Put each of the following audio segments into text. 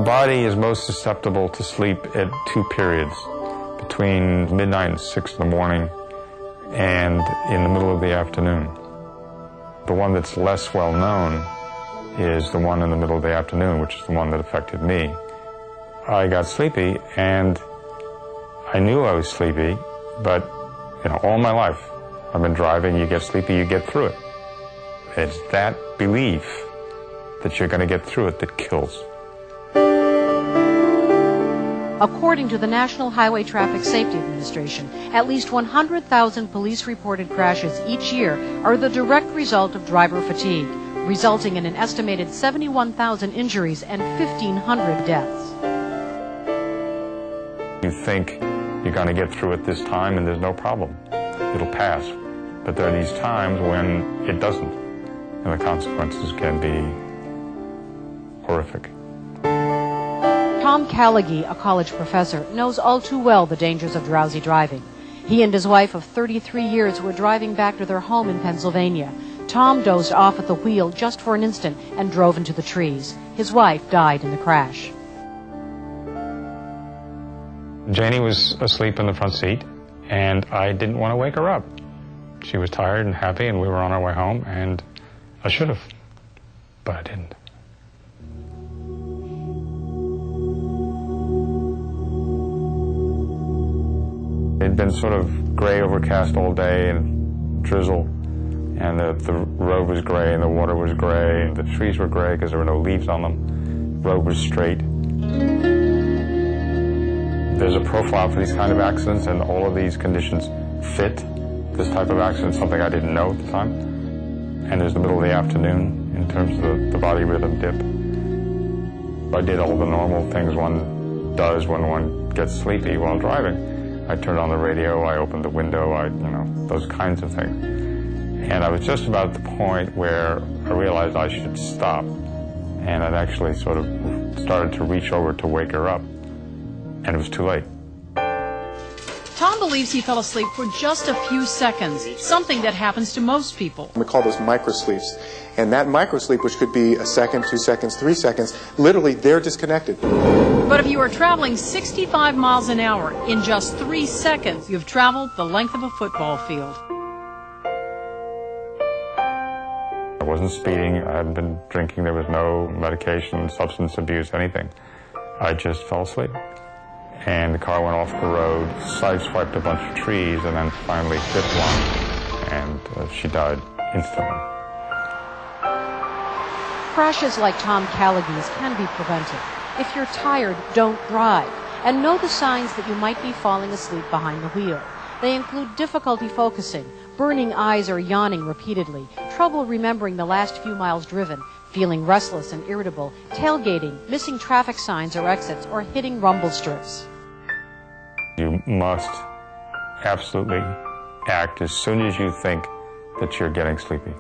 body is most susceptible to sleep at two periods, between midnight and 6 in the morning and in the middle of the afternoon. The one that's less well known is the one in the middle of the afternoon, which is the one that affected me. I got sleepy, and I knew I was sleepy, but all my life I've been driving, you get sleepy, you get through it. It's that belief that you're going to get through it that kills. According to the National Highway Traffic Safety Administration, at least 100,000 police-reported crashes each year are the direct result of driver fatigue, resulting in an estimated 71,000 injuries and 1,500 deaths. You think you're going to get through it this time and there's no problem. It'll pass. But there are these times when it doesn't, and the consequences can be horrific. Tom Callaghy, a college professor, knows all too well the dangers of drowsy driving. He and his wife of 33 years were driving back to their home in Pennsylvania. Tom dozed off at the wheel just for an instant and drove into the trees. His wife died in the crash. Janie was asleep in the front seat, and I didn't want to wake her up. She was tired and happy, and we were on our way home, and I should have, but I didn't. It had been sort of gray, overcast all day, and drizzle, and the road was gray, and the water was gray, and the trees were gray because there were no leaves on them. The road was straight. There's a profile for these kind of accidents, and all of these conditions fit this type of accident, something I didn't know at the time. And there's the middle of the afternoon in terms of the body rhythm dip. I did all the normal things one does when one gets sleepy while driving. I turned on the radio, I opened the window, those kinds of things. And I was just about at the point where I realized I should stop. And I'd actually sort of started to reach over to wake her up. And it was too late. Tom believes he fell asleep for just a few seconds, something that happens to most people. We call those microsleeps. And that microsleep, which could be a second, 2 seconds, 3 seconds, literally they're disconnected. But if you are traveling 65 miles an hour in just 3 seconds, you've traveled the length of a football field. I wasn't speeding, I hadn't been drinking, there was no medication, substance abuse, anything. I just fell asleep. And the car went off the road, sideswiped a bunch of trees, and then finally hit one, and she died instantly. Crashes like Tom Callaghy's can be prevented. If you're tired, don't drive, and know the signs that you might be falling asleep behind the wheel. They include difficulty focusing, burning eyes or yawning repeatedly, trouble remembering the last few miles driven, feeling restless and irritable, tailgating, missing traffic signs or exits, or hitting rumble strips. You must absolutely act as soon as you think that you're getting sleepy.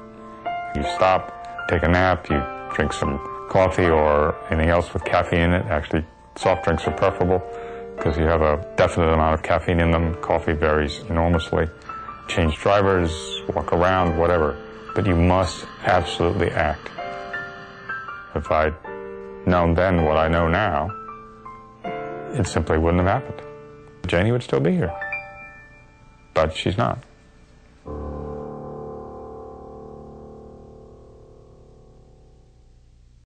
You stop, take a nap, you drink some coffee or anything else with caffeine in it. Actually, soft drinks are preferable because you have a definite amount of caffeine in them. Coffee varies enormously. Change drivers, walk around, whatever. But you must absolutely act. If I'd known then what I know now, it simply wouldn't have happened. Janie would still be here, but she's not.